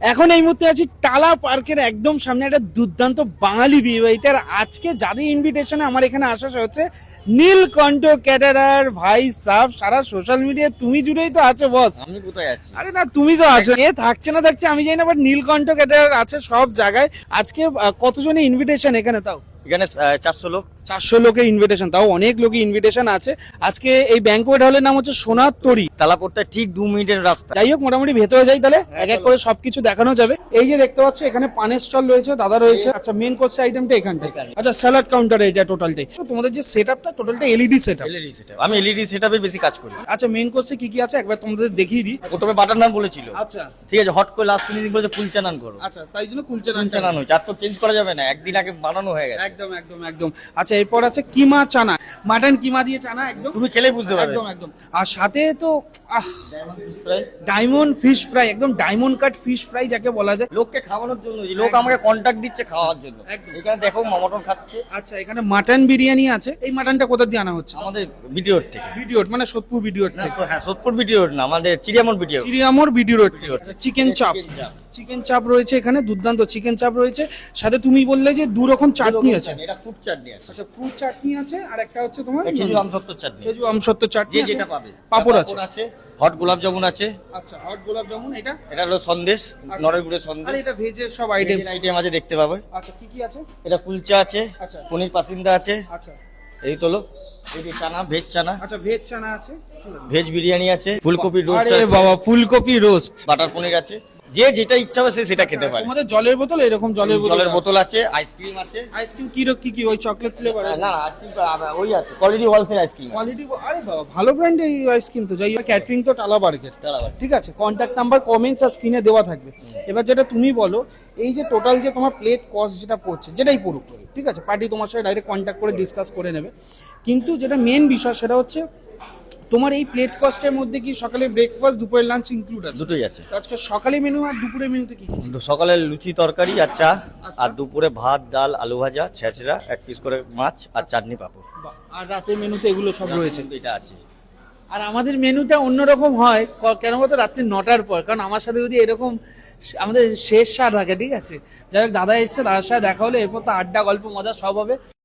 এখন এই মুহূর্তে আছি টালা পার্কের একদম সামনে একটা দুর্দান্ত বাঙালি বিয়ে বাড়িতে। আর আজকে যাদের ইনভিটেশনে আমার এখানে আসা হচ্ছে নীলকণ্ঠ ক্যাটারার ভাই সাহ। সারা সোশ্যাল মিডিয়া তুমি জুড়েই তো আছো বস। আমি কোথায় আছি? আরে না, তুমি তো আছো, এ থাকছে না থাকছে আমি জানি না, বাট নীলকণ্ঠ ক্যাটারার আছে সব জায়গায়। আজকে কতজনের ইনভিটেশন এখানে? তাও এখানে 400 লোক। 400 লোকের ইনভিটেশন, তাও অনেক লোকের ইনভিটেশন আছে। আজকে এই ব্যাংকোয়েট হলের নাম হচ্ছে সোনার তরী। তালাপড়তে ঠিক 2 মিনিটের রাস্তা। যাই হোক, মোটামুটি ভেতরে যাই, তাহলে এক এক করে সবকিছু দেখানো যাবে। এই যে দেখতে পাচ্ছ এখানে পানের স্টল রয়েছে, দাদা রয়েছে। আচ্ছা, মেন কোর্সের আইটেমটা এখানটাই। আচ্ছা, স্যালাড কাউন্টার এটা টোটালটাই। তোমাদের যে সেটআপটা টোটালটা এলইডি সেটআপ। এলইডি সেটআপ, আমি এলইডি সেটআপে বেশি কাজ করি। আচ্ছা, মেন কোর্সে কি কি আছে একবার তোমাদের দেখিয়ে দিই। প্রথমে বাটার নান বলেছিল, আচ্ছা ঠিক আছে, হট করে লাস্ট ফিনিশিং বলেছে কুলচা নান করো। আচ্ছা, তাই জন্য কুলচা কুলচা নান হয়েছে, আর তো চেঞ্জ করা যাবে না, একদিন আগে বানানো হয়ে গেছে। একদম একদম একদম। আচ্ছা, এরপর আছে কিমা চানা, মাটন কিমা দিয়ে চানা, একদম তুমি খেলেই বুঝতে পারবে। একদম একদম। আর সাথে তো ডায়মন্ড ফিশ ফ্রাই, একদম ডায়মন্ড কাট ফিশ ফ্রাই যাকে বলা যায়। লোককে খাওয়ানোর জন্য, লোক আমাকে কন্টাক্ট দিচ্ছে খাওয়ার জন্য। একদম। এখানে দেখো মটন খাচ্ছে। আচ্ছা, এখানে মাটন বিরিয়ানি আছে। এই মাটনটা কোথা দিয়ে আনা হচ্ছে? আমাদের ভিডিওর থেকে। ভিডিওর মানে সোদপুর ভিডিওর থেকে। হ্যাঁ, সোদপুর ভিডিওর না, আমাদের চিড়িয়ামন ভিডিও। চিড়িয়ামোর ভিডিওর চিকেন চাপ। চিকেন চাপ। চিকেন চাপ রয়েছে এখানে, দুর্দান্ত চিকেন চাপ রয়েছে। সাথে তুমি বললে যে দু রকম চাটনি আছে। এটা ফুড চাটনি আছে। আচ্ছা, ফ্রুট চাটনি আছে, আর একটা হচ্ছে তোমার খেজুর আমসত্ত্ব চাটনি। খেজুর আমসত্ত্ব চাটনি যে আছে। যেটা পাবে। পাপড় আছে। হট গোলাপ জামুন আছে। আচ্ছা, হট গোলাপ জামুন। এটা এটা হলো সন্দেশ, নরেগুড়ের আর সন্দেশ। এটা ভেজের সব আইটেম। আইটেম আছে, দেখতে পাবে। আচ্ছা, কি কি আছে? এটা কুলচা আছে, আচ্ছা। পনির পাসিন্দা আছে। আচ্ছা এই তোলো, এই যে চানা, ভেজ চানা, আচ্ছা, ভেজ চানা আছে। ভেজ বিরিয়ানি আছে, ফুলকপি রোস্ট আরে আছে, বাবা, ফুলকপি রোস্ট, বাটার পনির আছে। যে যেটা ইচ্ছা হবে সে সেটা খেতে পারে। তোমাদের জলের বোতল, এরকম জলের বোতল। জলের বোতল আছে, আইসক্রিম আছে। আইসক্রিম কি কি? ওই চকলেট ফ্লেভার? না না, আইসক্রিম ওই আছে, কোয়ালিটি ওয়ালসের আইসক্রিম। কোয়ালিটি, আরে বাবা, ভালো ব্র্যান্ড এই আইসক্রিম তো। যাই হোক, ক্যাটারিং তো টালা বার্গের। ঠিক আছে, কন্ট্যাক্ট নাম্বার কমেন্টস আর স্ক্রিনে দেওয়া থাকবে। এবার যেটা তুমি বলো, এই যে টোটাল যে তোমার প্লেট কস্ট যেটা পড়ছে, যেটাই পড়ুক, ঠিক আছে, পার্টি তোমার সাথে ডাইরেক্ট কন্ট্যাক্ট করে ডিসকাস করে নেবে। কিন্তু যেটা মেন বিষয় সেটা হচ্ছে তোমার এই প্লেট কস্টের মধ্যে কি সকালে ব্রেকফাস্ট, দুপুরের লাঞ্চ ইনক্লুড আছে? দুটোই আছে। তো আজকে সকালে মেনু আর দুপুরের মেনুতে কি কি? সকালে লুচি তরকারি আর চা, আর দুপুরে ভাত ডাল আলু ভাজা ছেঁচড়া, 1 পিস করে মাছ আর চাটনি পাপড়। আর রাতের মেনুতে এগুলো সব রয়েছে। এটা আছে। আর আমাদের মেনুটা অন্যরকম হয় কেন বলতো? রাত্রি 9টার পর, কারণ আমার সাথে যদি এরকম আমাদের শেষ সার থাকে, ঠিক আছে। যাই হোক, দাদা এসছে, দাদার সাথে দেখা হলে এরপর তো আড্ডা গল্প মজা সব হবে।